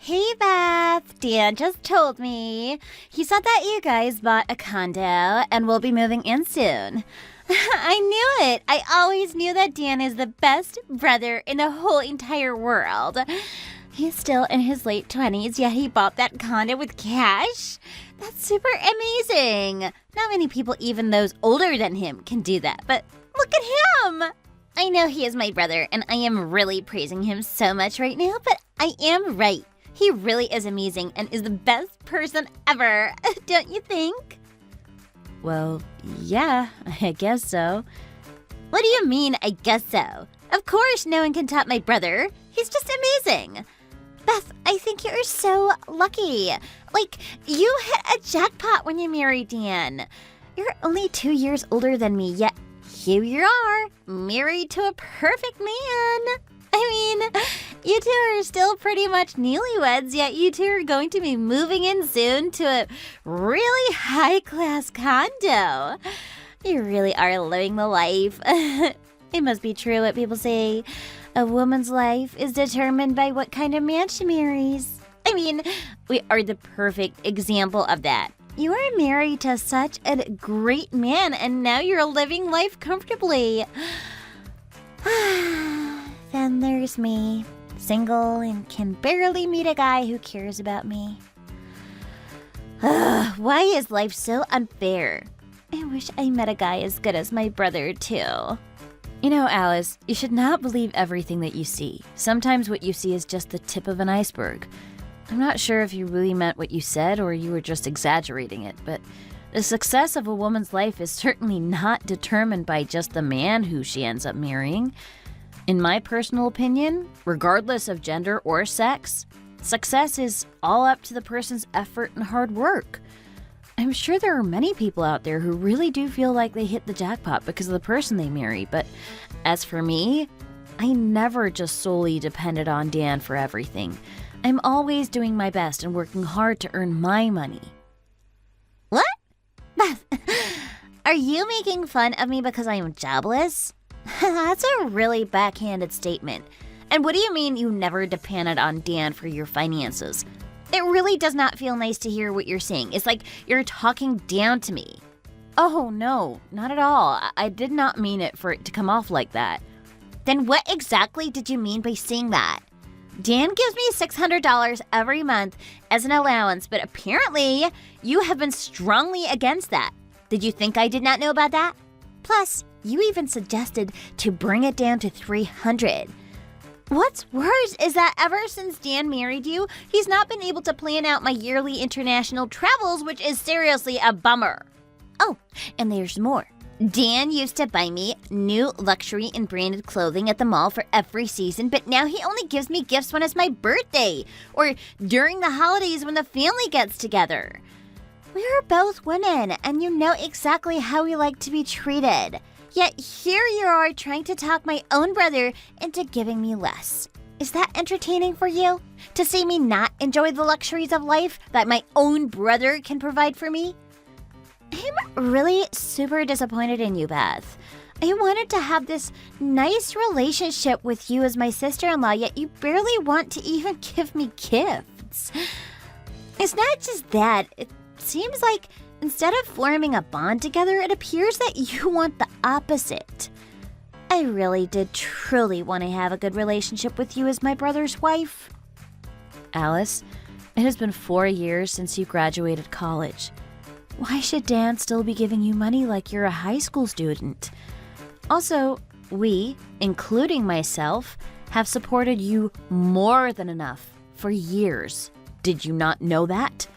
Hey Beth, Dan just told me. He said that you guys bought a condo and will be moving in soon. I knew it. I always knew that Dan is the best brother in the whole entire world. He's still in his late 20s, yet he bought that condo with cash? That's super amazing. Not many people, even those older than him, can do that, but look at him. I know he is my brother, and I am really praising him so much right now, but I am right. He really is amazing and is the best person ever, don't you think? Well, yeah, I guess so. What do you mean, I guess so? Of course no one can top my brother. He's just amazing. Beth, I think you're so lucky. Like, you hit a jackpot when you married Dan. You're only 2 years older than me, yet here you are, married to a perfect man. I mean, you two are still pretty much newlyweds, yet you two are going to be moving in soon to a really high-class condo. You really are living the life. It must be true what people say. A woman's life is determined by what kind of man she marries. I mean, we are the perfect example of that. You are married to such a great man, and now you're living life comfortably. Then there's me, single and can barely meet a guy who cares about me. Why is life so unfair? I wish I met a guy as good as my brother, too. You know, Alice, you should not believe everything that you see. Sometimes what you see is just the tip of an iceberg. I'm not sure if you really meant what you said or you were just exaggerating it, but the success of a woman's life is certainly not determined by just the man who she ends up marrying. In my personal opinion, regardless of gender or sex, success is all up to the person's effort and hard work. I'm sure there are many people out there who really do feel like they hit the jackpot because of the person they marry, but as for me, I never just solely depended on Dan for everything. I'm always doing my best and working hard to earn my money. What? Beth, are you making fun of me because I am jobless? That's a really backhanded statement. And what do you mean you never depended on Dan for your finances? It really does not feel nice to hear what you're saying. It's like you're talking down to me. Oh, no, not at all. I did not mean it for it to come off like that. Then what exactly did you mean by saying that? Dan gives me $600 every month as an allowance, but apparently you have been strongly against that. Did you think I did not know about that? Plus, you even suggested to bring it down to $300. What's worse is that ever since Dan married you, he's not been able to plan out my yearly international travels, which is seriously a bummer. Oh, and there's more. Dan used to buy me new luxury and branded clothing at the mall for every season, but now he only gives me gifts when it's my birthday or during the holidays when the family gets together. We're both women, and you know exactly how we like to be treated. Yet here you are trying to talk my own brother into giving me less. Is that entertaining for you? To see me not enjoy the luxuries of life that my own brother can provide for me? I'm really super disappointed in you, Beth. I wanted to have this nice relationship with you as my sister-in-law, yet you barely want to even give me gifts. It's not just that. It seems like instead of forming a bond together, it appears that you want the opposite. I really did truly want to have a good relationship with you as my brother's wife. Alice, it has been 4 years since you graduated college. Why should Dan still be giving you money like you're a high school student? Also, we, including myself, have supported you more than enough for years. Did you not know that?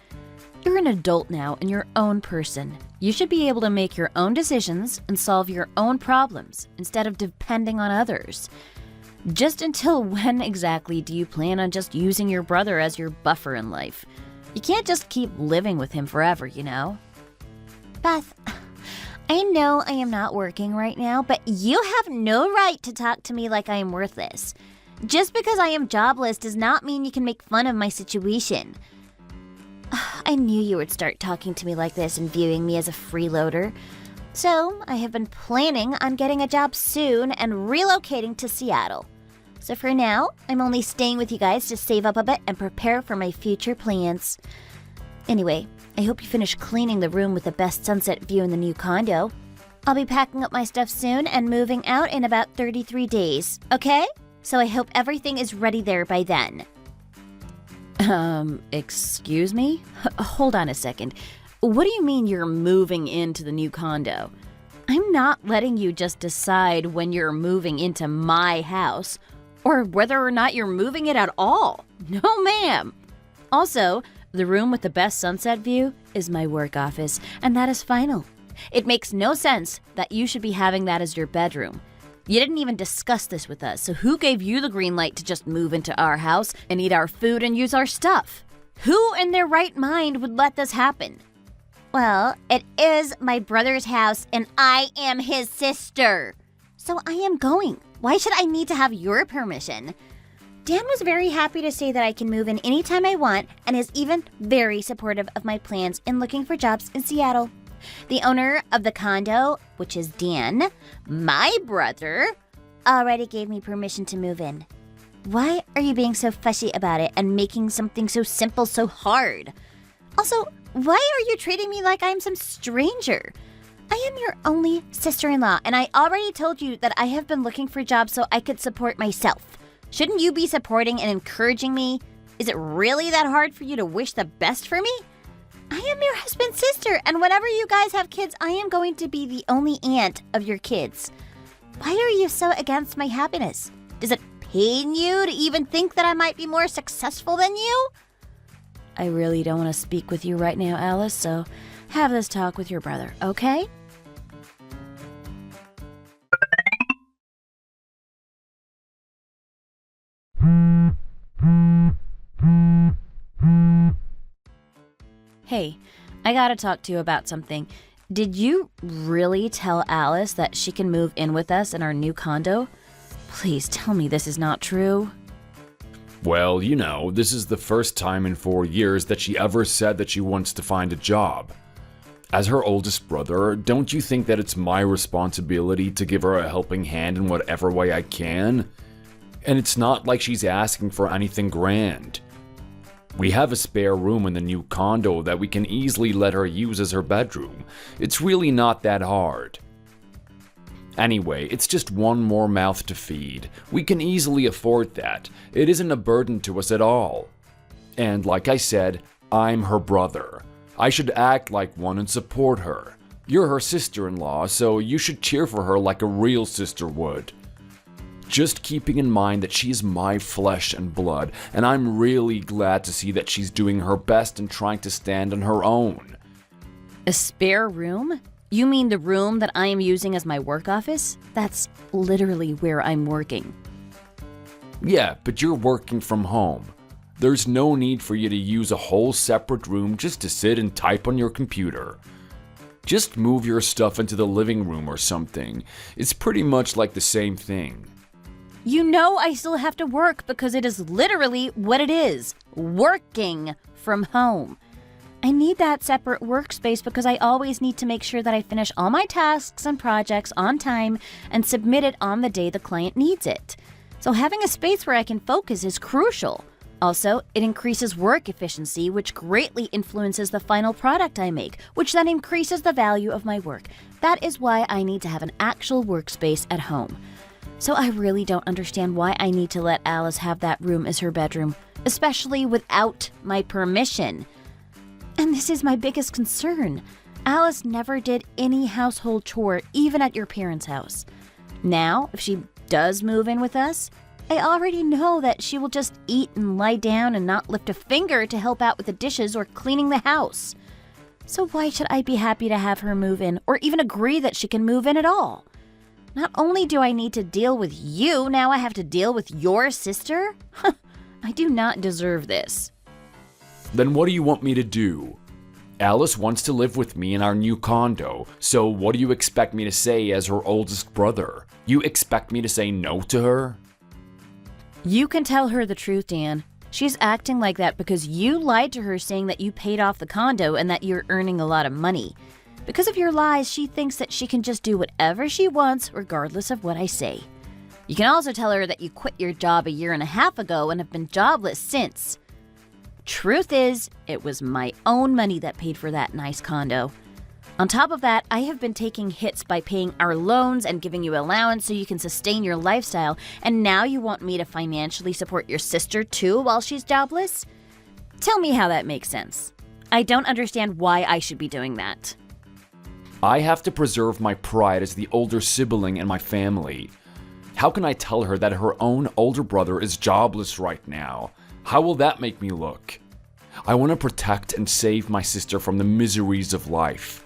You're an adult now and your own person. You should be able to make your own decisions and solve your own problems instead of depending on others. Just until when exactly do you plan on just using your brother as your buffer in life? You can't just keep living with him forever, you know? Beth, I know I am not working right now, but you have no right to talk to me like I am worthless. Just because I am jobless does not mean you can make fun of my situation. I knew you would start talking to me like this and viewing me as a freeloader. So I have been planning on getting a job soon and relocating to Seattle. So for now, I'm only staying with you guys to save up a bit and prepare for my future plans. Anyway, I hope you finish cleaning the room with the best sunset view in the new condo. I'll be packing up my stuff soon and moving out in about 33 days, okay? So I hope everything is ready there by then. Excuse me? Hold on a second. What do you mean you're moving into the new condo? I'm not letting you just decide when you're moving into my house or whether or not you're moving it at all. No, ma'am. Also, the room with the best sunset view is my work office, and that is final. It makes no sense that you should be having that as your bedroom. You didn't even discuss this with us, so who gave you the green light to just move into our house and eat our food and use our stuff? Who in their right mind would let this happen? Well, it is my brother's house and I am his sister. So I am going. Why should I need to have your permission? Dan was very happy to say that I can move in anytime I want and is even very supportive of my plans in looking for jobs in Seattle. The owner of the condo, which is Dan, my brother, already gave me permission to move in. Why are you being so fussy about it and making something so simple so hard? Also, why are you treating me like I'm some stranger? I am your only sister-in-law, and I already told you that I have been looking for jobs so I could support myself. Shouldn't you be supporting and encouraging me? Is it really that hard for you to wish the best for me? I am your husband's sister, and whenever you guys have kids, I am going to be the only aunt of your kids. Why are you so against my happiness? Does it pain you to even think that I might be more successful than you? I really don't want to speak with you right now, Alice, so have this talk with your brother, okay? Hey, I gotta talk to you about something. Did you really tell Alice that she can move in with us in our new condo? Please tell me this is not true. Well, this is the first time in 4 years that she ever said that she wants to find a job. As her oldest brother, don't you think that it's my responsibility to give her a helping hand in whatever way I can? And it's not like she's asking for anything grand. We have a spare room in the new condo that we can easily let her use as her bedroom. It's really not that hard. Anyway, it's just one more mouth to feed. We can easily afford that. It isn't a burden to us at all. And like I said, I'm her brother. I should act like one and support her. You're her sister-in-law, so you should cheer for her like a real sister would. Just keeping in mind that she's my flesh and blood, and I'm really glad to see that she's doing her best and trying to stand on her own. A spare room? You mean the room that I am using as my work office? That's literally where I'm working. Yeah, but you're working from home. There's no need for you to use a whole separate room just to sit and type on your computer. Just move your stuff into the living room or something. It's pretty much like the same thing. You know I still have to work because it is literally what it is. Working from home. I need that separate workspace because I always need to make sure that I finish all my tasks and projects on time and submit it on the day the client needs it. So having a space where I can focus is crucial. Also, it increases work efficiency, which greatly influences the final product I make, which then increases the value of my work. That is why I need to have an actual workspace at home. So I really don't understand why I need to let Alice have that room as her bedroom, especially without my permission. And this is my biggest concern. Alice never did any household chore, even at your parents' house. Now, if she does move in with us, I already know that she will just eat and lie down and not lift a finger to help out with the dishes or cleaning the house. So why should I be happy to have her move in or even agree that she can move in at all? Not only do I need to deal with you, now I have to deal with your sister? I do not deserve this. Then what do you want me to do? Alice wants to live with me in our new condo, so what do you expect me to say as her oldest brother? You expect me to say no to her? You can tell her the truth, Dan. She's acting like that because you lied to her saying that you paid off the condo and that you're earning a lot of money. Because of your lies, she thinks that she can just do whatever she wants regardless of what I say. You can also tell her that you quit your job a year and a half ago and have been jobless since. Truth is, it was my own money that paid for that nice condo. On top of that, I have been taking hits by paying our loans and giving you allowance so you can sustain your lifestyle, and now you want me to financially support your sister too while she's jobless? Tell me how that makes sense. I don't understand why I should be doing that. I have to preserve my pride as the older sibling in my family. How can I tell her that her own older brother is jobless right now? How will that make me look? I want to protect and save my sister from the miseries of life.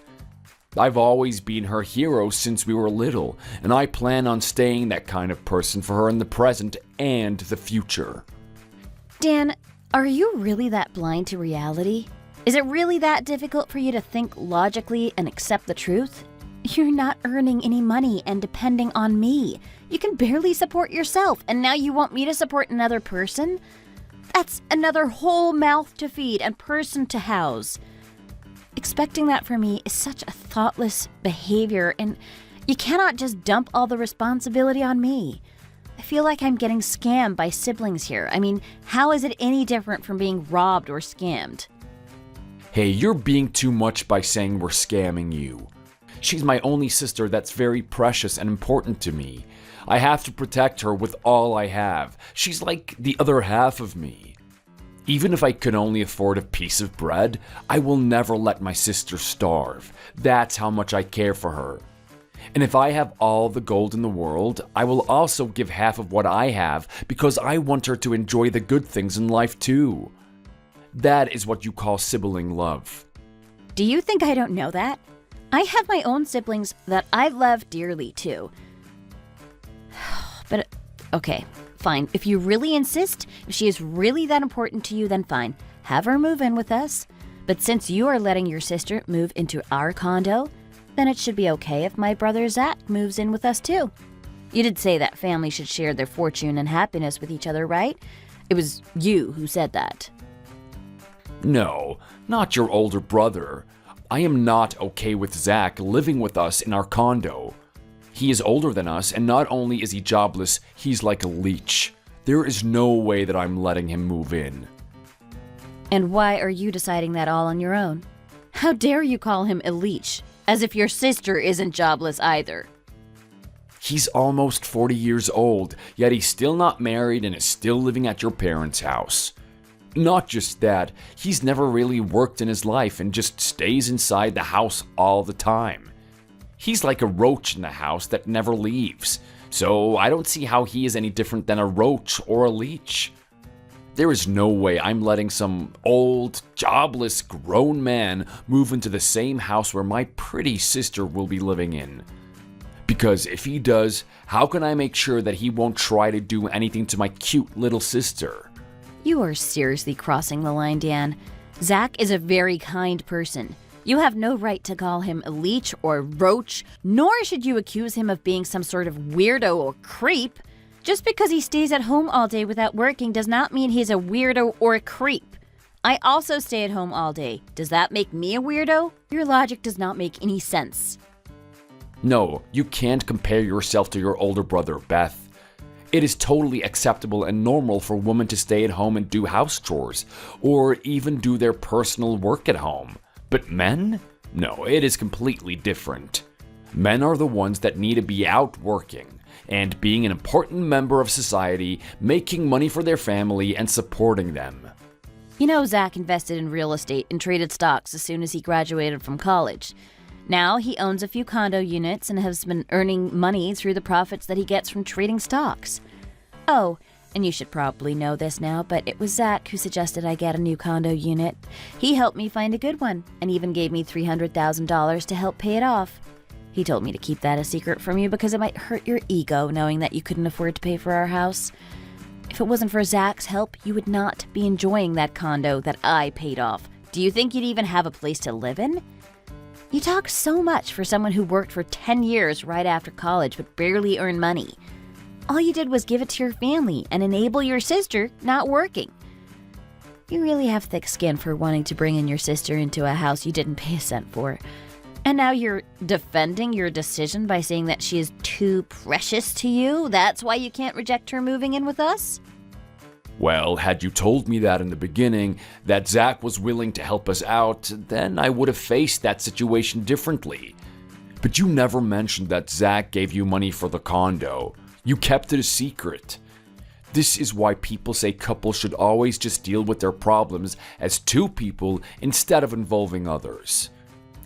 I've always been her hero since we were little, and I plan on staying that kind of person for her in the present and the future. Dan, are you really that blind to reality? Is it really that difficult for you to think logically and accept the truth? You're not earning any money and depending on me. You can barely support yourself, and now you want me to support another person? That's another whole mouth to feed and person to house. Expecting that from me is such a thoughtless behavior, and you cannot just dump all the responsibility on me. I feel like I'm getting scammed by siblings here. I mean, how is it any different from being robbed or scammed? Hey, you're being too much by saying we're scamming you. She's my only sister that's very precious and important to me. I have to protect her with all I have. She's like the other half of me. Even if I could only afford a piece of bread, I will never let my sister starve. That's how much I care for her. And if I have all the gold in the world, I will also give half of what I have because I want her to enjoy the good things in life too. That is what you call sibling love. Do you think I don't know that? I have my own siblings that I love dearly too. But, okay, fine. If you really insist, if she is really that important to you, then fine. Have her move in with us. But since you are letting your sister move into our condo, then it should be okay if my brother Zach moves in with us too. You did say that families should share their fortune and happiness with each other, right? It was you who said that. No, not your older brother. I am not okay with Zach living with us in our condo. He is older than us, and not only is he jobless, he's like a leech. There is no way that I'm letting him move in. And why are you deciding that all on your own? How dare you call him a leech, as if your sister isn't jobless either. He's almost 40 years old, yet he's still not married and is still living at your parents' house. Not just that, he's never really worked in his life and just stays inside the house all the time. He's like a roach in the house that never leaves, so I don't see how he is any different than a roach or a leech. There is no way I'm letting some old, jobless, grown man move into the same house where my pretty sister will be living in. Because if he does, how can I make sure that he won't try to do anything to my cute little sister? You are seriously crossing the line, Dan. Zach is a very kind person. You have no right to call him a leech or roach, nor should you accuse him of being some sort of weirdo or creep. Just because he stays at home all day without working does not mean he's a weirdo or a creep. I also stay at home all day. Does that make me a weirdo? Your logic does not make any sense. No, you can't compare yourself to your older brother, Beth. It is totally acceptable and normal for women to stay at home and do house chores, or even do their personal work at home. But men? No, it is completely different. Men are the ones that need to be out working and being an important member of society, making money for their family and supporting them. You know, Zach invested in real estate and traded stocks as soon as he graduated from college. Now he owns a few condo units and has been earning money through the profits that he gets from trading stocks. Oh, and you should probably know this now, but it was Zach who suggested I get a new condo unit. He helped me find a good one and even gave me $300,000 to help pay it off. He told me to keep that a secret from you because it might hurt your ego knowing that you couldn't afford to pay for our house. If it wasn't for Zach's help, you would not be enjoying that condo that I paid off. Do you think you'd even have a place to live in? You talk so much for someone who worked for 10 years right after college but barely earned money. All you did was give it to your family and enable your sister not working. You really have thick skin for wanting to bring in your sister into a house you didn't pay a cent for. And now you're defending your decision by saying that she is too precious to you? That's why you can't reject her moving in with us? Well, had you told me that in the beginning, that Zach was willing to help us out, then I would have faced that situation differently. But you never mentioned that Zach gave you money for the condo. You kept it a secret. This is why people say couples should always just deal with their problems as two people instead of involving others.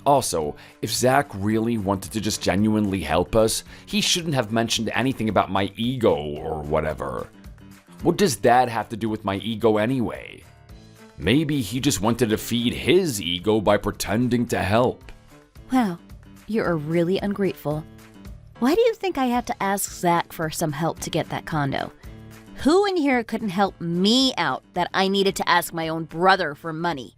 Also, if Zach really wanted to just genuinely help us, he shouldn't have mentioned anything about my ego or whatever. What does that have to do with my ego anyway? Maybe he just wanted to feed his ego by pretending to help. Wow, you are really ungrateful. Why do you think I had to ask Zach for some help to get that condo? Who in here couldn't help me out that I needed to ask my own brother for money?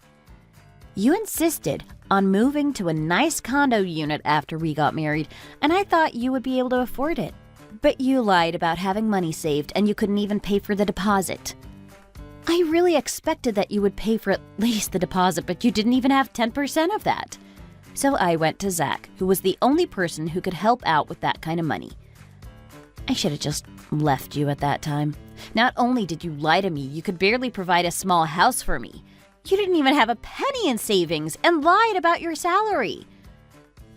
You insisted on moving to a nice condo unit after we got married, and I thought you would be able to afford it. But you lied about having money saved and you couldn't even pay for the deposit. I really expected that you would pay for at least the deposit, but you didn't even have 10% of that. So I went to Zach, who was the only person who could help out with that kind of money. I should have just left you at that time. Not only did you lie to me, you could barely provide a small house for me. You didn't even have a penny in savings and lied about your salary.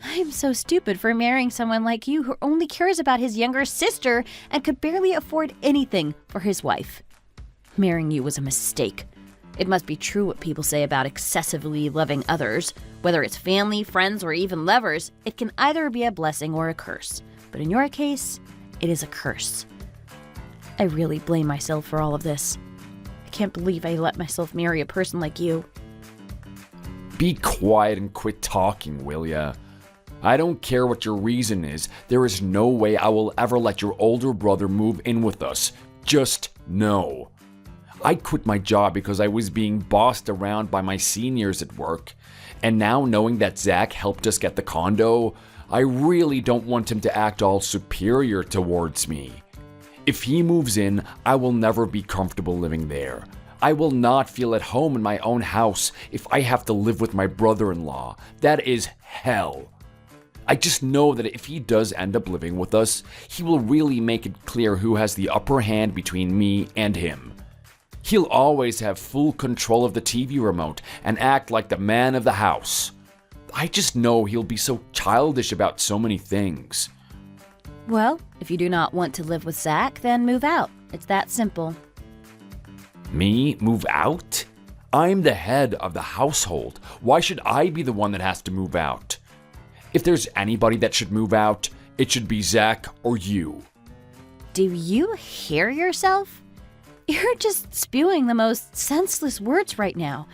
I'm so stupid for marrying someone like you who only cares about his younger sister and could barely afford anything for his wife. Marrying you was a mistake. It must be true what people say about excessively loving others. Whether it's family, friends, or even lovers, it can either be a blessing or a curse. But in your case, it is a curse. I really blame myself for all of this. I can't believe I let myself marry a person like you. Be quiet and quit talking, will ya? I don't care what your reason is. There is no way I will ever let your older brother move in with us. Just no. I quit my job because I was being bossed around by my seniors at work. And now knowing that Zach helped us get the condo, I really don't want him to act all superior towards me. If he moves in, I will never be comfortable living there. I will not feel at home in my own house if I have to live with my brother-in-law. That is hell. I just know that if he does end up living with us, he will really make it clear who has the upper hand between me and him. He'll always have full control of the TV remote and act like the man of the house. I just know he'll be so childish about so many things. Well, if you do not want to live with Zach, then move out. It's that simple. Me move out? I'm the head of the household. Why should I be the one that has to move out? If there's anybody that should move out, it should be Zach or you. Do you hear yourself? You're just spewing the most senseless words right now.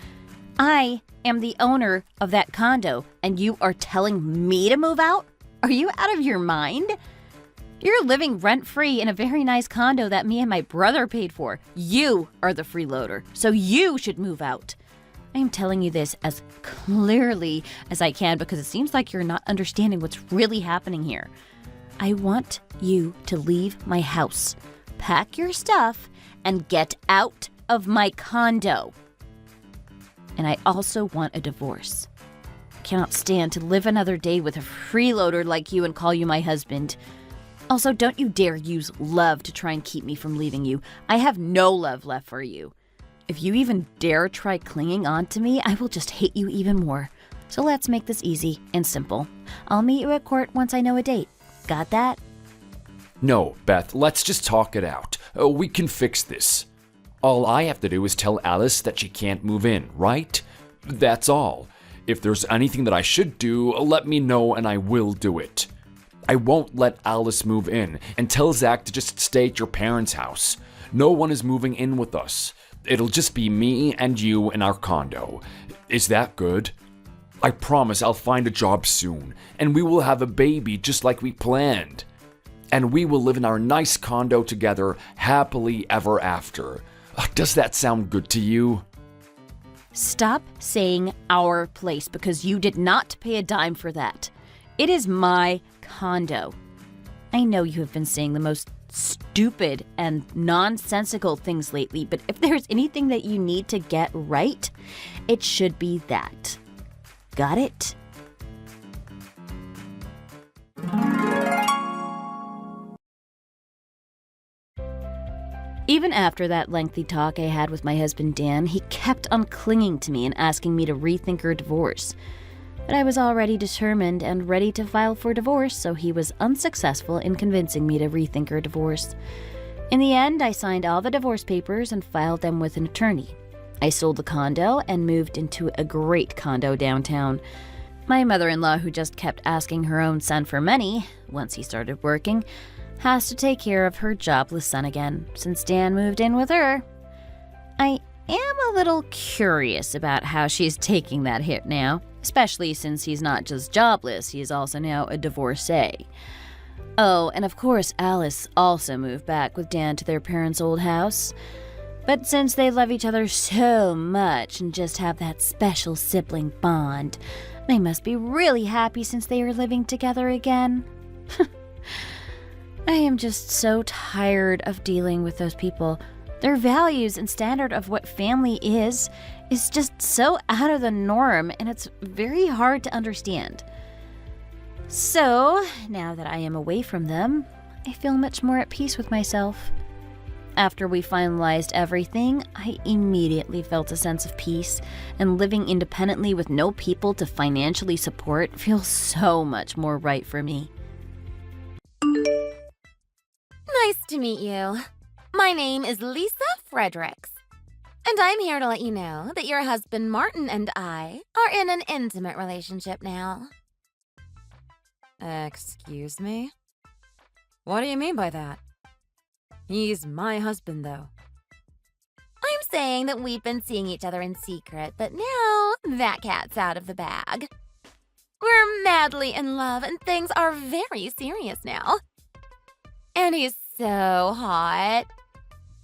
I am the owner of that condo, and you are telling me to move out? Are you out of your mind? You're living rent-free in a very nice condo that me and my brother paid for. You are the freeloader, so you should move out. I am telling you this as clearly as I can because it seems like you're not understanding what's really happening here. I want you to leave my house, pack your stuff, and get out of my condo. And I also want a divorce. I cannot stand to live another day with a freeloader like you and call you my husband. Also, don't you dare use love to try and keep me from leaving you. I have no love left for you. If you even dare try clinging on to me, I will just hate you even more. So let's make this easy and simple. I'll meet you at court once I know a date. Got that? No, Beth, let's just talk it out. We can fix this. All I have to do is tell Alice that she can't move in, right? That's all. If there's anything that I should do, let me know and I will do it. I won't let Alice move in and tell Zach to just stay at your parents' house. No one is moving in with us. It'll just be me and you in our condo. Is that good? I promise I'll find a job soon, and we will have a baby just like we planned. And we will live in our nice condo together, happily ever after. Does that sound good to you? Stop saying our place because you did not pay a dime for that. It is my condo. I know you have been saying the most stupid and nonsensical things lately, but if there's anything that you need to get right, it should be that. Got it? Even after that lengthy talk I had with my husband Dan, he kept on clinging to me and asking me to rethink our divorce. But I was already determined and ready to file for divorce, so he was unsuccessful in convincing me to rethink our divorce. In the end, I signed all the divorce papers and filed them with an attorney. I sold the condo and moved into a great condo downtown. My mother-in-law, who just kept asking her own son for money once he started working, has to take care of her jobless son again since Dan moved in with her. I am a little curious about how she's taking that hit now, especially since he's not just jobless, he is also now a divorcee. Oh, and of course Alice also moved back with Dan to their parents' old house. But since they love each other so much and just have that special sibling bond, they must be really happy since they are living together again. I am just so tired of dealing with those people. Their values and standard of what family is just so out of the norm, and it's very hard to understand. So, now that I am away from them, I feel much more at peace with myself. After we finalized everything, I immediately felt a sense of peace, and living independently with no people to financially support feels so much more right for me. Nice to meet you. My name is Lisa Fredericks, and I'm here to let you know that your husband Martin and I are in an intimate relationship now. Excuse me? What do you mean by that? He's my husband, though. I'm saying that we've been seeing each other in secret, but now that cat's out of the bag. We're madly in love, and things are very serious now. And he's so hot.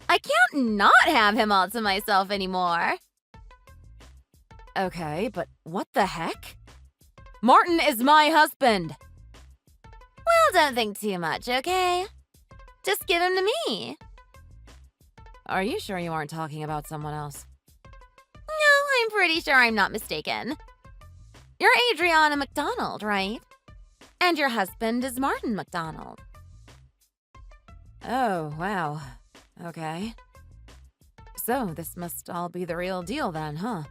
I can't not have him all to myself anymore. Okay, but what the heck? Martin is my husband! Well, don't think too much, okay? Just give him to me. Are you sure you aren't talking about someone else? No, I'm pretty sure I'm not mistaken. You're Adriana McDonald, right? And your husband is Martin McDonald. Oh, wow. Okay. So, this must all be the real deal then, huh?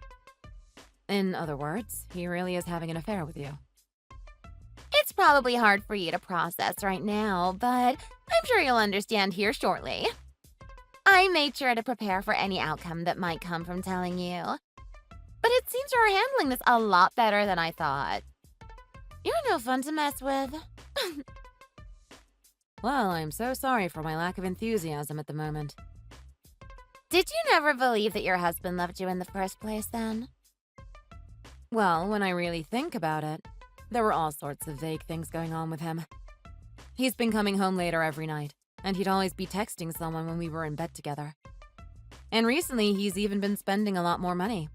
In other words, he really is having an affair with you. It's probably hard for you to process right now, but I'm sure you'll understand here shortly. I made sure to prepare for any outcome that might come from telling you. But it seems you're handling this a lot better than I thought. You're no fun to mess with. Well, I'm so sorry for my lack of enthusiasm at the moment. Did you never believe that your husband loved you in the first place then? Well, when I really think about it, there were all sorts of vague things going on with him. He's been coming home later every night, and he'd always be texting someone when we were in bed together. And recently, he's even been spending a lot more money.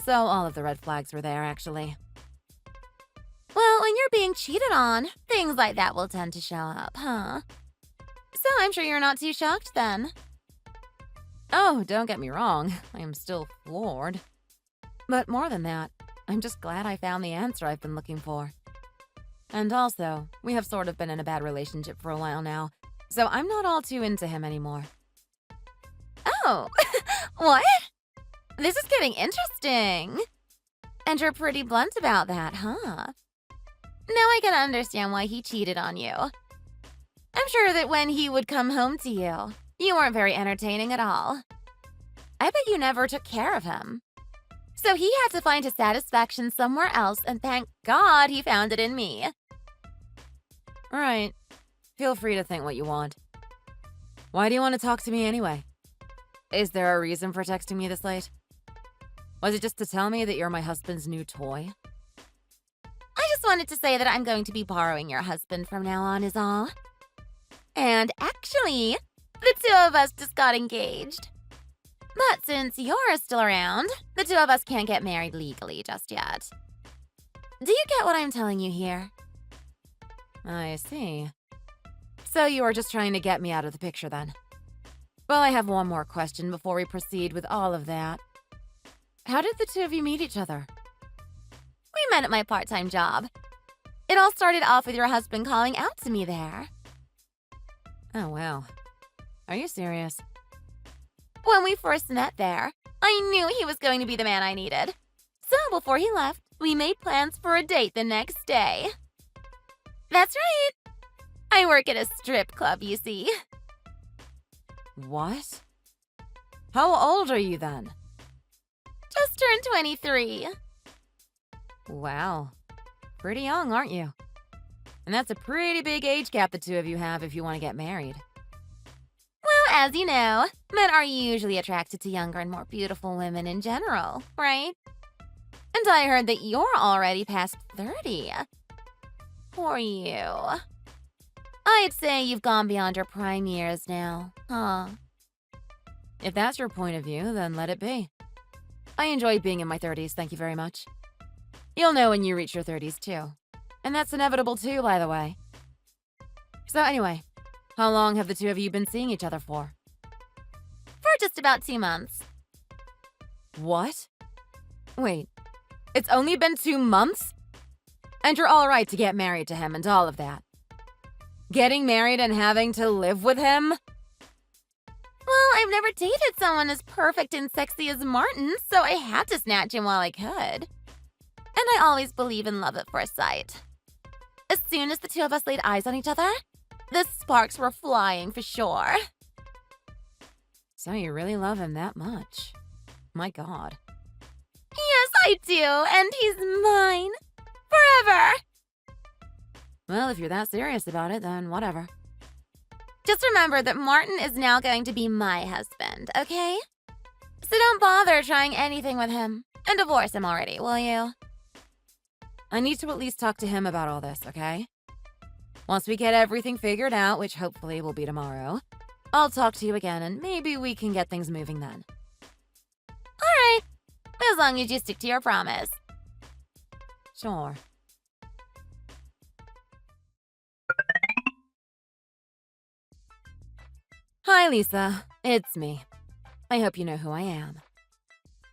So all of the red flags were there, actually. Well, when you're being cheated on, things like that will tend to show up, huh? So I'm sure you're not too shocked then. Oh, don't get me wrong, I am still floored. But more than that, I'm just glad I found the answer I've been looking for. And also, we have sort of been in a bad relationship for a while now, so I'm not all too into him anymore. Oh, what? This is getting interesting. And you're pretty blunt about that, huh? Now I can understand why he cheated on you. I'm sure that when he would come home to you, you weren't very entertaining at all. I bet you never took care of him. So he had to find his satisfaction somewhere else, and thank God he found it in me. Right. Feel free to think what you want. Why do you want to talk to me anyway? Is there a reason for texting me this late? Was it just to tell me that you're my husband's new toy? I just wanted to say that I'm going to be borrowing your husband from now on is all. And actually, the two of us just got engaged. But since you're still around, the two of us can't get married legally just yet. Do you get what I'm telling you here? I see. So you are just trying to get me out of the picture then. Well, I have one more question before we proceed with all of that. How did the two of you meet each other? We met at my part-time job. It all started off with your husband calling out to me there. Oh, wow. Are you serious? When we first met there, I knew he was going to be the man I needed. So before he left, we made plans for a date the next day. That's right. I work at a strip club, you see. What? How old are you then? Just turned 23. Wow. Pretty young, aren't you? And that's a pretty big age gap the two of you have if you want to get married. Well, as you know, men are usually attracted to younger and more beautiful women in general, right? And I heard that you're already past 30. Poor you. I'd say you've gone beyond your prime years now, huh? If that's your point of view, then let it be. I enjoy being in my 30s, thank you very much. You'll know when you reach your 30s, too. And that's inevitable, too, by the way. So anyway, how long have the two of you been seeing each other for? For just about 2 months. What? Wait, it's only been 2 months? And you're all right to get married to him and all of that. Getting married and having to live with him? Well, I've never dated someone as perfect and sexy as Martin, so I had to snatch him while I could. And I always believe in love at first sight. As soon as the two of us laid eyes on each other, the sparks were flying for sure. So you really love him that much? My God. Yes, I do, and he's mine. Forever. Well, if you're that serious about it, then whatever. Just remember that Martin is now going to be my husband, okay? So don't bother trying anything with him. And divorce him already, will you? I need to at least talk to him about all this, okay? Once we get everything figured out, which hopefully will be tomorrow, I'll talk to you again and maybe we can get things moving then. Alright. As long as you stick to your promise. Sure. Hi, Lisa. It's me. I hope you know who I am.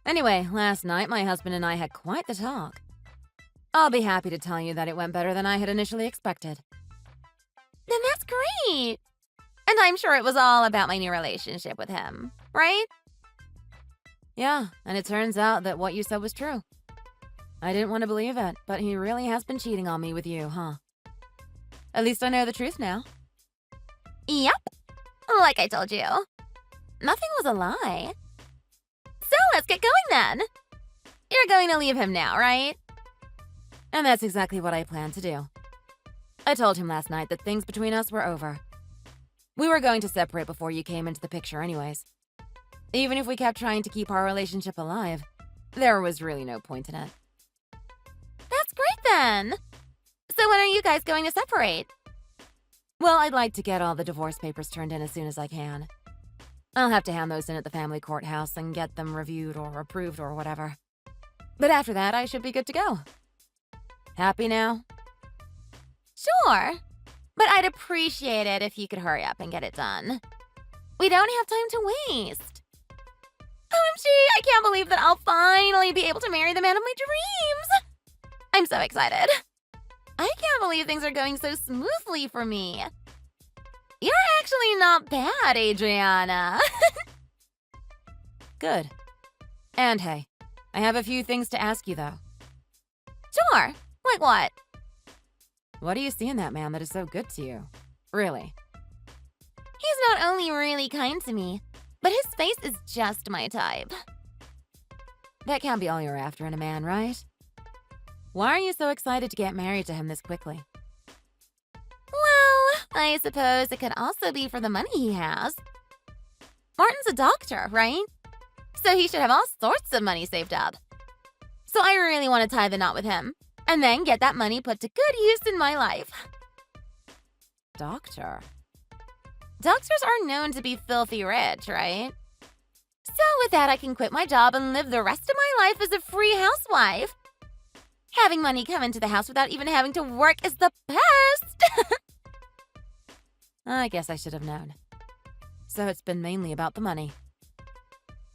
Anyway, last night my husband and I had quite the talk. I'll be happy to tell you that it went better than I had initially expected. Then that's great. And I'm sure it was all about my new relationship with him, right? Yeah, and it turns out that what you said was true. I didn't want to believe it, but he really has been cheating on me with you, huh? At least I know the truth now. Yep. Like I told you. Nothing was a lie. So let's get going then. You're going to leave him now, right? And that's exactly what I plan to do. I told him last night that things between us were over. We were going to separate before you came into the picture anyways. Even if we kept trying to keep our relationship alive, there was really no point in it. That's great then. So when are you guys going to separate? Well, I'd like to get all the divorce papers turned in as soon as I can. I'll have to hand those in at the family courthouse and get them reviewed or approved or whatever. But after that, I should be good to go. Happy now? Sure. But I'd appreciate it if you could hurry up and get it done. We don't have time to waste. OMG, I can't believe that I'll finally be able to marry the man of my dreams. I'm so excited. I can't believe things are going so smoothly for me. You're actually not bad, Adriana. Good. And hey, I have a few things to ask you though. Sure. Like what? What do you see in that man that is so good to you? Really? He's not only really kind to me, but his face is just my type. That can't be all you're after in a man, right? Why are you so excited to get married to him this quickly? Well, I suppose it could also be for the money he has. Martin's a doctor, right? So he should have all sorts of money saved up. So I really want to tie the knot with him, and then get that money put to good use in my life. Doctor? Doctors are known to be filthy rich, right? So with that, I can quit my job and live the rest of my life as a free housewife. Having money come into the house without even having to work is the best! I guess I should have known. So it's been mainly about the money.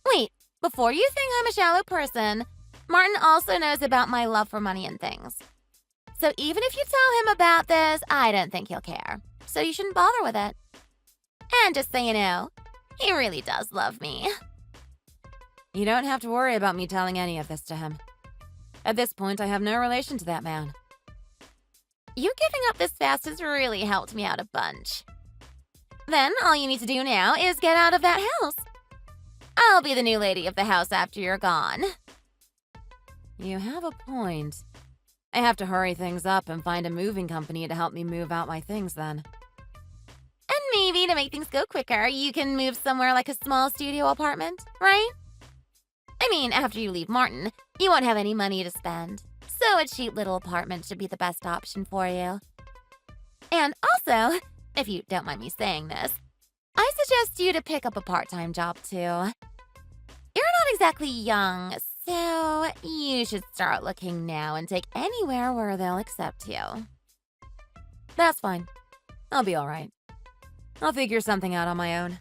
Wait, before you think I'm a shallow person, Martin also knows about my love for money and things. So even if you tell him about this, I don't think he'll care. So you shouldn't bother with it. And just so you know, He really does love me. You don't have to worry about me telling any of this to him. At this point, I have no relation to that man. You giving up this fast has really helped me out a bunch. Then all you need to do now is get out of that house. I'll be the new lady of the house after you're gone. You have a point. I have to hurry things up and find a moving company to help me move out my things then. And maybe to make things go quicker, you can move somewhere like a small studio apartment, right? I mean, after you leave Martin, you won't have any money to spend. So a cheap little apartment should be the best option for you. And also, if you don't mind me saying this, I suggest you to pick up a part-time job too. You're not exactly young, so you should start looking now and take anywhere where they'll accept you. That's fine. I'll be alright. I'll figure something out on my own.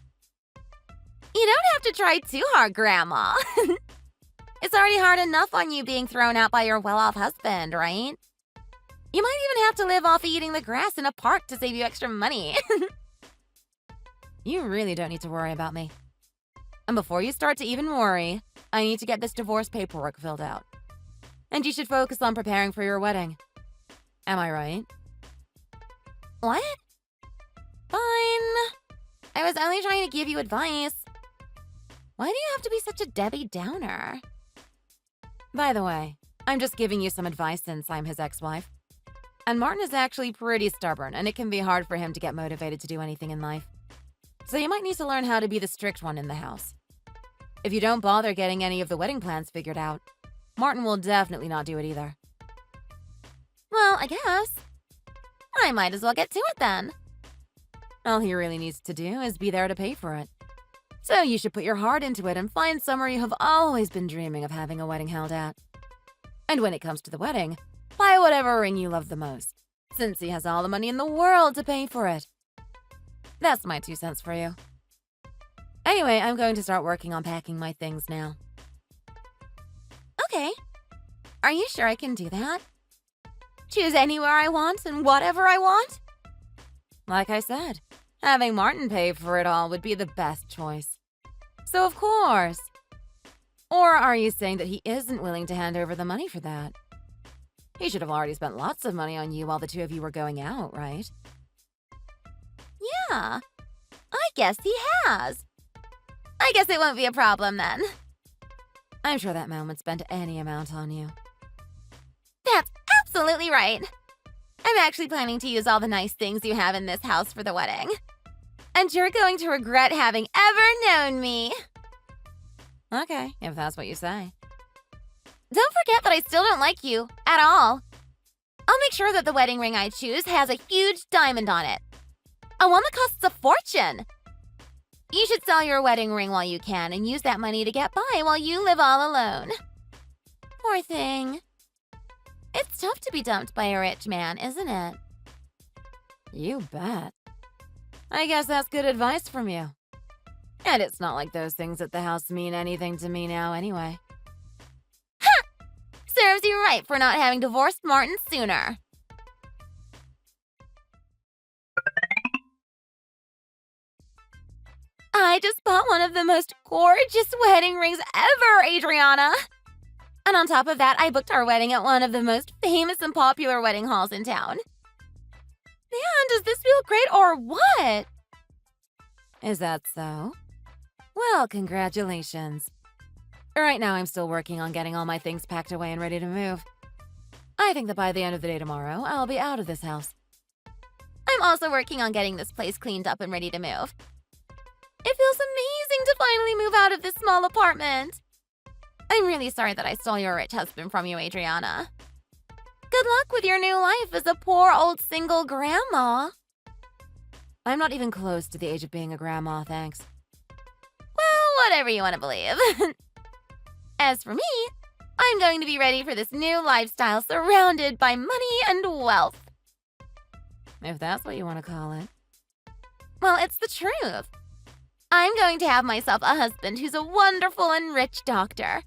You don't have to try too hard, Grandma. It's already hard enough on you being thrown out by your well-off husband, right? You might even have to live off eating the grass in a park to save you extra money. You really don't need to worry about me. And before you start to even worry, I need to get this divorce paperwork filled out. And you should focus on preparing for your wedding. Am I right? What? Fine. I was only trying to give you advice. Why do you have to be such a Debbie Downer? By the way, I'm just giving you some advice since I'm his ex-wife. And Martin is actually pretty stubborn, and it can be hard for him to get motivated to do anything in life. So you might need to learn how to be the strict one in the house. If you don't bother getting any of the wedding plans figured out, Martin will definitely not do it either. Well, I guess. I might as well get to it then. All he really needs to do is be there to pay for it. So you should put your heart into it and find somewhere you have always been dreaming of having a wedding held at. And when it comes to the wedding, buy whatever ring you love the most, since he has all the money in the world to pay for it. That's my 2 cents for you. Anyway, I'm going to start working on packing my things now. Okay. Are you sure I can do that? Choose anywhere I want and whatever I want? Like I said, having Martin pay for it all would be the best choice. So of course. Or are you saying that he isn't willing to hand over the money for that? He should have already spent lots of money on you while the two of you were going out, right? Yeah. I guess he has. I guess it won't be a problem then. I'm sure that man would spend any amount on you. That's absolutely right. I'm actually planning to use all the nice things you have in this house for the wedding. And you're going to regret having ever known me. Okay, if that's what you say. Don't forget that I still don't like you at all. I'll make sure that the wedding ring I choose has a huge diamond on it. A one that costs a fortune. You should sell your wedding ring while you can and use that money to get by while you live all alone. Poor thing. It's tough to be dumped by a rich man, isn't it? You bet. I guess that's good advice from you. And it's not like those things at the house mean anything to me now anyway. Ha! Serves you right for not having divorced Martin sooner. I just bought one of the most gorgeous wedding rings ever, Adriana. And on top of that, I booked our wedding at one of the most famous and popular wedding halls in town. Man, does this feel great or what? Is that so? Well, congratulations. Right now, I'm still working on getting all my things packed away and ready to move. I think that by the end of the day tomorrow, I'll be out of this house. I'm also working on getting this place cleaned up and ready to move. It feels amazing to finally move out of this small apartment. I'm really sorry that I stole your rich husband from you, Adriana. Good luck with your new life as a poor old single grandma. I'm not even close to the age of being a grandma, thanks. Well, whatever you want to believe. As for me, I'm going to be ready for this new lifestyle surrounded by money and wealth. If that's what you want to call it. Well, it's the truth. I'm going to have myself a husband who's a wonderful and rich doctor.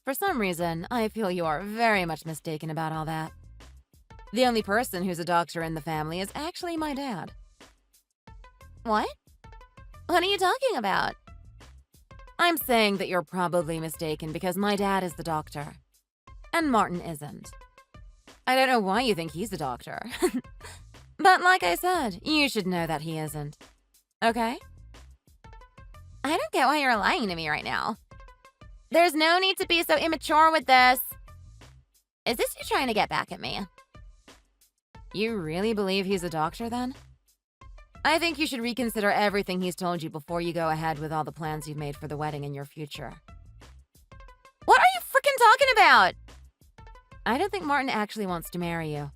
For some reason, I feel you are very much mistaken about all that. The only person who's a doctor in the family is actually my dad. What? What are you talking about? I'm saying that you're probably mistaken because my dad is the doctor. And Martin isn't. I don't know why you think he's a doctor. But like I said, you should know that he isn't. Okay? I don't get why you're lying to me right now. There's no need to be so immature with this. Is this you trying to get back at me? You really believe he's a doctor then? I think you should reconsider everything he's told you before you go ahead with all the plans you've made for the wedding and your future. What are you freaking talking about? I don't think Martin actually wants to marry you.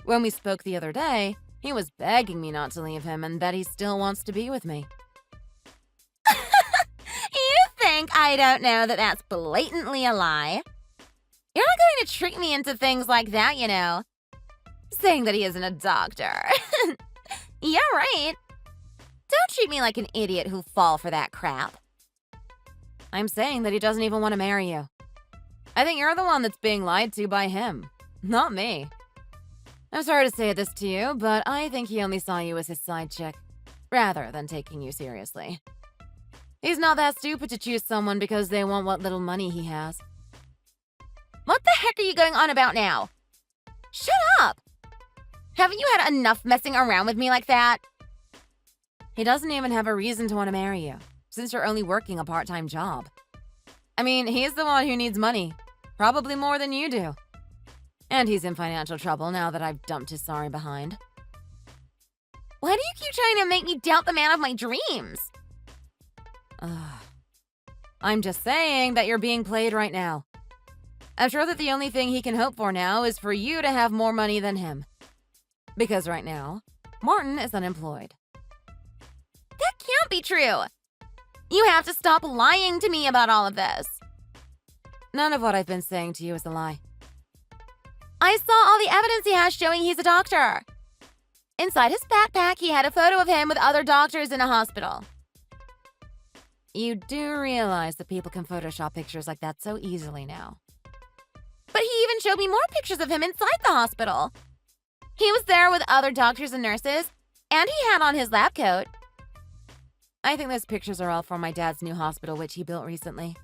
When we spoke the other day, he was begging me not to leave him and that he still wants to be with me. You think I don't know that that's blatantly a lie? You're not going to trick me into things like that, you know. Saying that he isn't a doctor. Yeah, right. Don't treat me like an idiot who'll fall for that crap. I'm saying that he doesn't even want to marry you. I think you're the one that's being lied to by him, not me. I'm sorry to say this to you, but I think he only saw you as his side chick, rather than taking you seriously. He's not that stupid to choose someone because they want what little money he has. What the heck are you going on about now? Shut up! Haven't you had enough messing around with me like that? He doesn't even have a reason to want to marry you, since you're only working a part-time job. I mean, he's the one who needs money, probably more than you do. And he's in financial trouble now that I've dumped his sorry behind. Why do you keep trying to make me doubt the man of my dreams? I'm just saying that you're being played right now. I'm sure that the only thing he can hope for now is for you to have more money than him. Because right now, Martin is unemployed. That can't be true. You have to stop lying to me about all of this. None of what I've been saying to you is a lie. I saw all the evidence he has showing he's a doctor. Inside his backpack, he had a photo of him with other doctors in a hospital. You do realize that people can Photoshop pictures like that so easily now. But he even showed me more pictures of him inside the hospital. He was there with other doctors and nurses, and he had on his lab coat. I think those pictures are all from my dad's new hospital, which he built recently.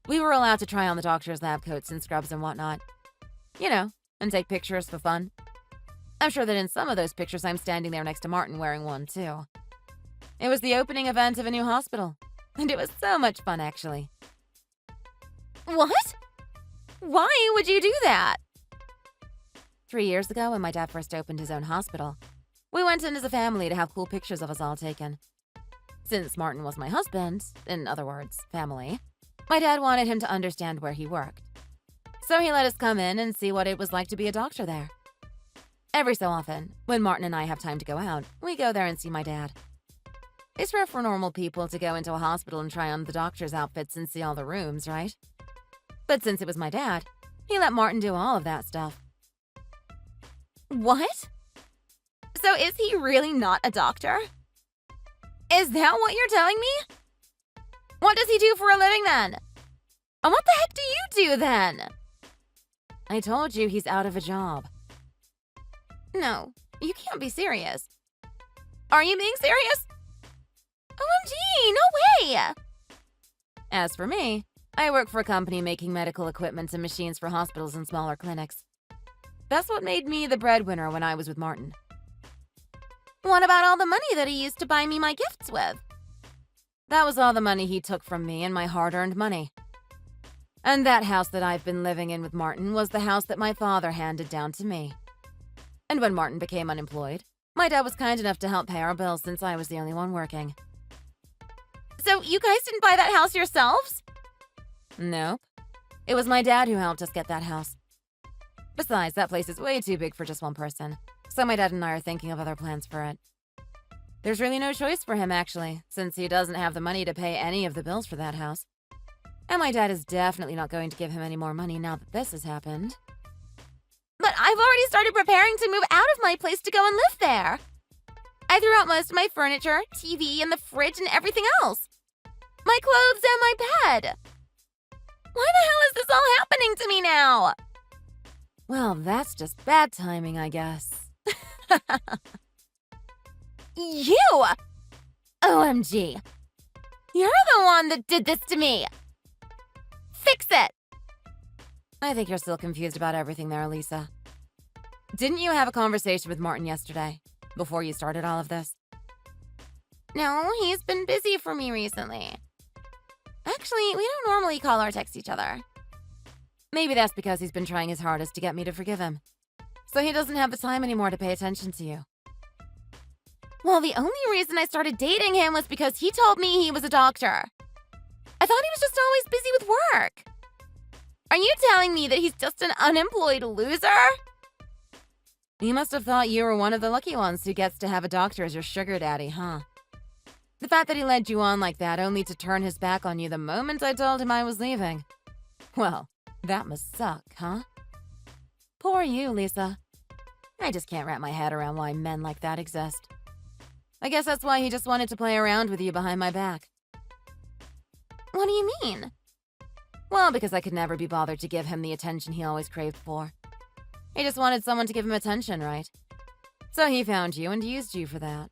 We were allowed to try on the doctor's lab coats and scrubs and whatnot. You know, and take pictures for fun. I'm sure that in some of those pictures I'm standing there next to Martin wearing one too. It was the opening event of a new hospital, and it was so much fun actually. What? Why would you do that? 3 years ago, when my dad first opened his own hospital, we went in as a family to have cool pictures of us all taken. Since Martin was my husband, in other words, family, my dad wanted him to understand where he worked. So he let us come in and see what it was like to be a doctor there. Every so often, when Martin and I have time to go out, we go there and see my dad. It's rare for normal people to go into a hospital and try on the doctor's outfits and see all the rooms, right? But since it was my dad, he let Martin do all of that stuff. What? So is he really not a doctor? Is that what you're telling me? What does he do for a living then? And what the heck do you do then? I told you he's out of a job. No, you can't be serious. Are you being serious? OMG, no way! As for me, I work for a company making medical equipment and machines for hospitals and smaller clinics. That's what made me the breadwinner when I was with Martin. What about all the money that he used to buy me my gifts with? That was all the money he took from me and my hard-earned money. And that house that I've been living in with Martin was the house that my father handed down to me. And when Martin became unemployed, my dad was kind enough to help pay our bills since I was the only one working. So you guys didn't buy that house yourselves? Nope. It was my dad who helped us get that house. Besides, that place is way too big for just one person, so my dad and I are thinking of other plans for it. There's really no choice for him, actually, since he doesn't have the money to pay any of the bills for that house. And my dad is definitely not going to give him any more money now that this has happened. But I've already started preparing to move out of my place to go and live there. I threw out most of my furniture, TV, and the fridge and everything else. My clothes and my bed. Why the hell is this all happening to me now? Well, that's just bad timing, I guess. You! OMG. You're the one that did this to me. Fix it. I think you're still confused about everything there, Lisa. Didn't you have a conversation with Martin yesterday, before you started all of this? No, he's been busy for me recently. Actually, we don't normally call or text each other. Maybe that's because he's been trying his hardest to get me to forgive him. So he doesn't have the time anymore to pay attention to you. Well, the only reason I started dating him was because he told me he was a doctor. I thought he was just always busy with work. Are you telling me that he's just an unemployed loser? He must have thought you were one of the lucky ones who gets to have a doctor as your sugar daddy, huh? The fact that he led you on like that only to turn his back on you the moment I told him I was leaving. Well, that must suck, huh? Poor you, Lisa. I just can't wrap my head around why men like that exist. I guess that's why he just wanted to play around with you behind my back. What do you mean? Well, because I could never be bothered to give him the attention he always craved for. He just wanted someone to give him attention, right? So he found you and used you for that.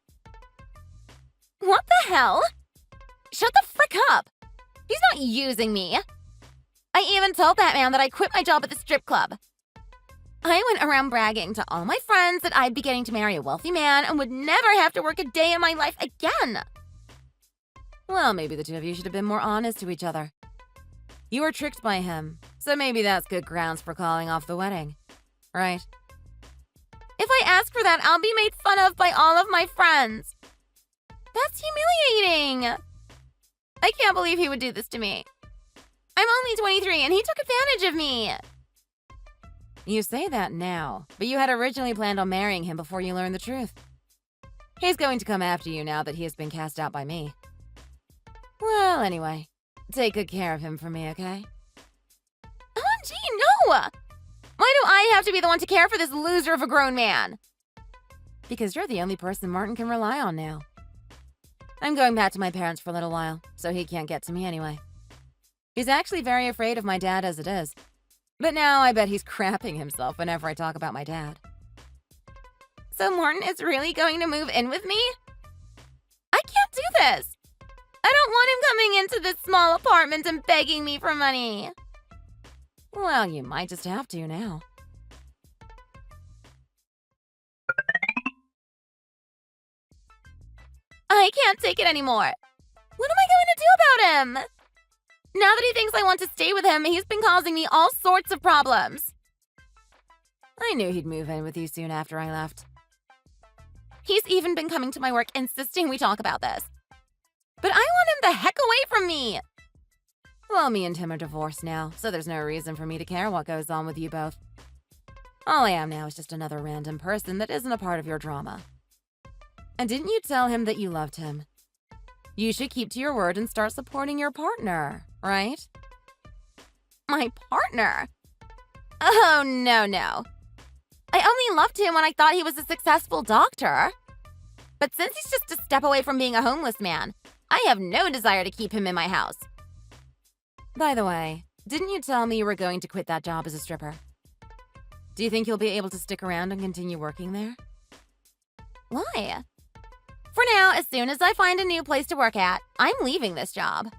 What the hell? Shut the frick up! He's not using me. I even told that man that I quit my job at the strip club. I went around bragging to all my friends that I'd be getting to marry a wealthy man and would never have to work a day in my life again. Well, maybe the two of you should have been more honest to each other. You were tricked by him, so maybe that's good grounds for calling off the wedding. Right? If I ask for that, I'll be made fun of by all of my friends. That's humiliating. I can't believe he would do this to me. I'm only 23 and he took advantage of me. You say that now, but you had originally planned on marrying him before you learned the truth. He's going to come after you now that he has been cast out by me. Well, anyway, take good care of him for me, okay? OMG, no! Why do I have to be the one to care for this loser of a grown man? Because you're the only person Martin can rely on now. I'm going back to my parents for a little while, so he can't get to me anyway. He's actually very afraid of my dad as it is. But now I bet he's crapping himself whenever I talk about my dad. So Martin is really going to move in with me? I can't do this. I don't want him coming into this small apartment and begging me for money. Well, you might just have to now. I can't take it anymore. What am I going to do about him? Now that he thinks I want to stay with him, he's been causing me all sorts of problems. I knew he'd move in with you soon after I left. He's even been coming to my work insisting we talk about this. But I want him the heck away from me. Well, me and him are divorced now, so there's no reason for me to care what goes on with you both. All I am now is just another random person that isn't a part of your drama. And didn't you tell him that you loved him? You should keep to your word and start supporting your partner, right? My partner? Oh, no. I only loved him when I thought he was a successful doctor. But since he's just a step away from being a homeless man, I have no desire to keep him in my house. By the way, didn't you tell me you were going to quit that job as a stripper? Do you think you'll be able to stick around and continue working there? Why? For now, as soon as I find a new place to work at, I'm leaving this job.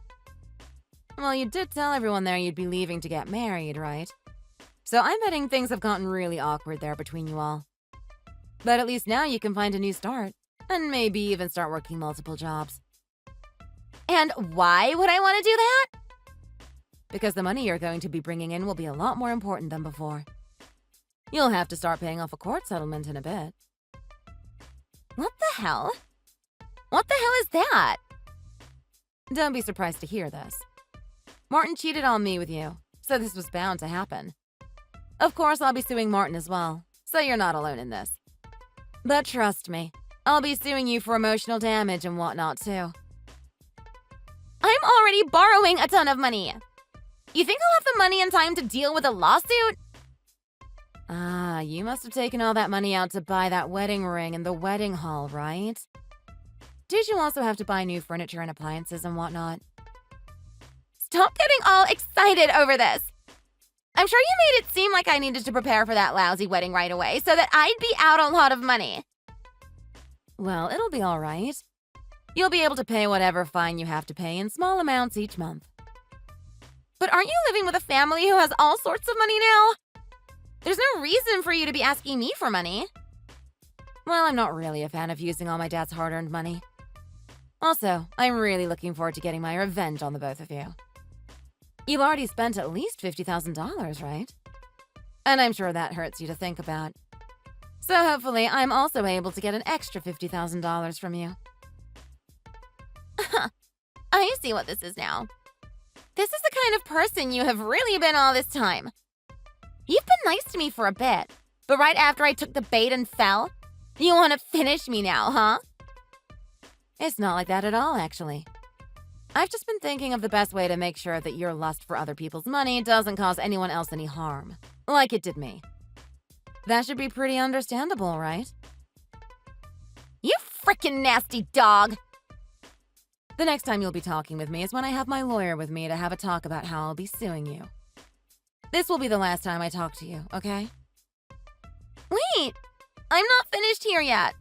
Well, you did tell everyone there you'd be leaving to get married, right? So I'm betting things have gotten really awkward there between you all. But at least now you can find a new start, and maybe even start working multiple jobs. And why would I want to do that? Because the money you're going to be bringing in will be a lot more important than before. You'll have to start paying off a court settlement in a bit. What the hell? What the hell is that? Don't be surprised to hear this. Martin cheated on me with you, so this was bound to happen. Of course, I'll be suing Martin as well, so you're not alone in this. But trust me, I'll be suing you for emotional damage and whatnot too. I'm already borrowing a ton of money. You think I'll have the money and time to deal with a lawsuit? Ah, you must have taken all that money out to buy that wedding ring and the wedding hall, right? Did you also have to buy new furniture and appliances and whatnot? Stop getting all excited over this. I'm sure you made it seem like I needed to prepare for that lousy wedding right away so that I'd be out a lot of money. Well, it'll be all right. You'll be able to pay whatever fine you have to pay in small amounts each month. But aren't you living with a family who has all sorts of money now? There's no reason for you to be asking me for money. Well, I'm not really a fan of using all my dad's hard-earned money. Also, I'm really looking forward to getting my revenge on the both of you. You've already spent at least $50,000, right? And I'm sure that hurts you to think about. So hopefully, I'm also able to get an extra $50,000 from you. I see what this is now. This is the kind of person you have really been all this time. You've been nice to me for a bit, but right after I took the bait and fell, you want to finish me now, huh? It's not like that at all, actually. I've just been thinking of the best way to make sure that your lust for other people's money doesn't cause anyone else any harm, like it did me. That should be pretty understandable, right? You frickin' nasty dog! The next time you'll be talking with me is when I have my lawyer with me to have a talk about how I'll be suing you. This will be the last time I talk to you, okay? Wait! I'm not finished here yet.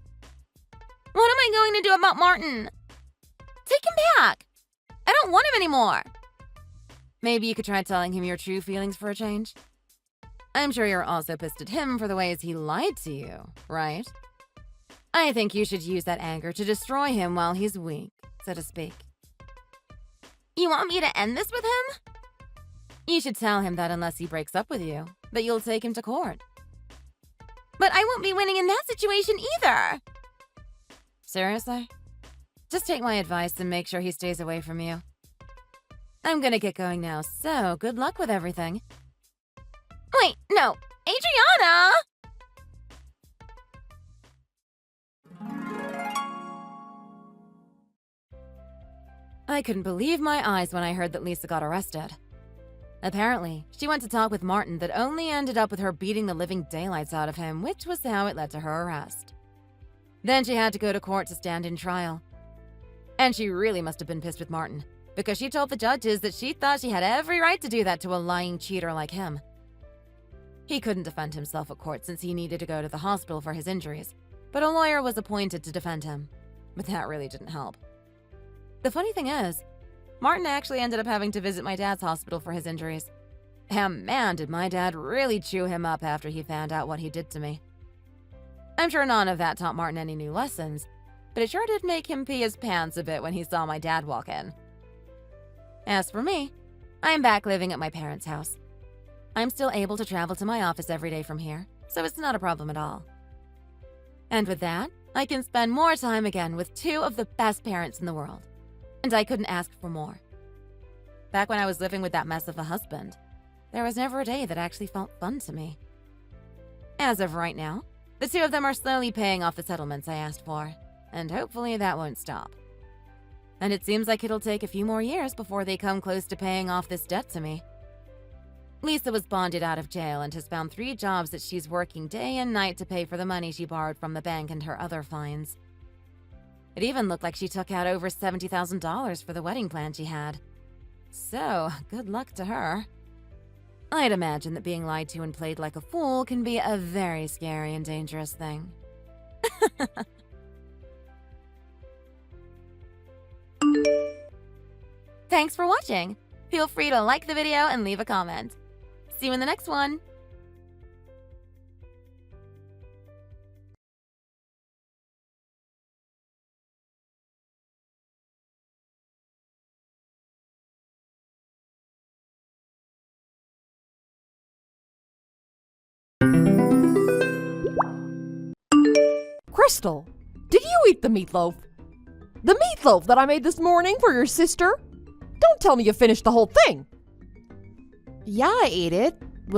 What am I going to do about Martin? Take him back! I don't want him anymore! Maybe you could try telling him your true feelings for a change? I'm sure you're also pissed at him for the ways he lied to you, right? I think you should use that anger to destroy him while he's weak, so to speak. You want me to end this with him? You should tell him that unless he breaks up with you, that you'll take him to court. But I won't be winning in that situation either! Seriously? Just take my advice and make sure he stays away from you. I'm gonna get going now, so good luck with everything. Wait, no! Adriana! I couldn't believe my eyes when I heard that Lisa got arrested. Apparently, she went to talk with Martin that only ended up with her beating the living daylights out of him, which was how it led to her arrest. Then she had to go to court to stand in trial. And she really must have been pissed with Martin, because she told the judges that she thought she had every right to do that to a lying cheater like him. He couldn't defend himself at court since he needed to go to the hospital for his injuries, but a lawyer was appointed to defend him. But that really didn't help. The funny thing is, Martin actually ended up having to visit my dad's hospital for his injuries. And man, did my dad really chew him up after he found out what he did to me. I'm sure none of that taught Martin any new lessons, but it sure did make him pee his pants a bit when he saw my dad walk in. As for me, I'm back living at my parents' house. I'm still able to travel to my office every day from here, so it's not a problem at all. And with that, I can spend more time again with two of the best parents in the world. And I couldn't ask for more. Back when I was living with that mess of a husband, there was never a day that actually felt fun to me. As of right now, the two of them are slowly paying off the settlements I asked for, and hopefully that won't stop. And it seems like it'll take a few more years before they come close to paying off this debt to me. Lisa was bonded out of jail and has found 3 jobs that she's working day and night to pay for the money she borrowed from the bank and her other fines. It even looked like she took out over $70,000 for the wedding plan she had. So, good luck to her. I'd imagine that being lied to and played like a fool can be a very scary and dangerous thing. Thanks for watching. Feel free to like the video and leave a comment. See you in the next one. Crystal, did you eat the meatloaf? The meatloaf that I made this morning for your sister? Don't tell me you finished the whole thing. Yeah, I ate it.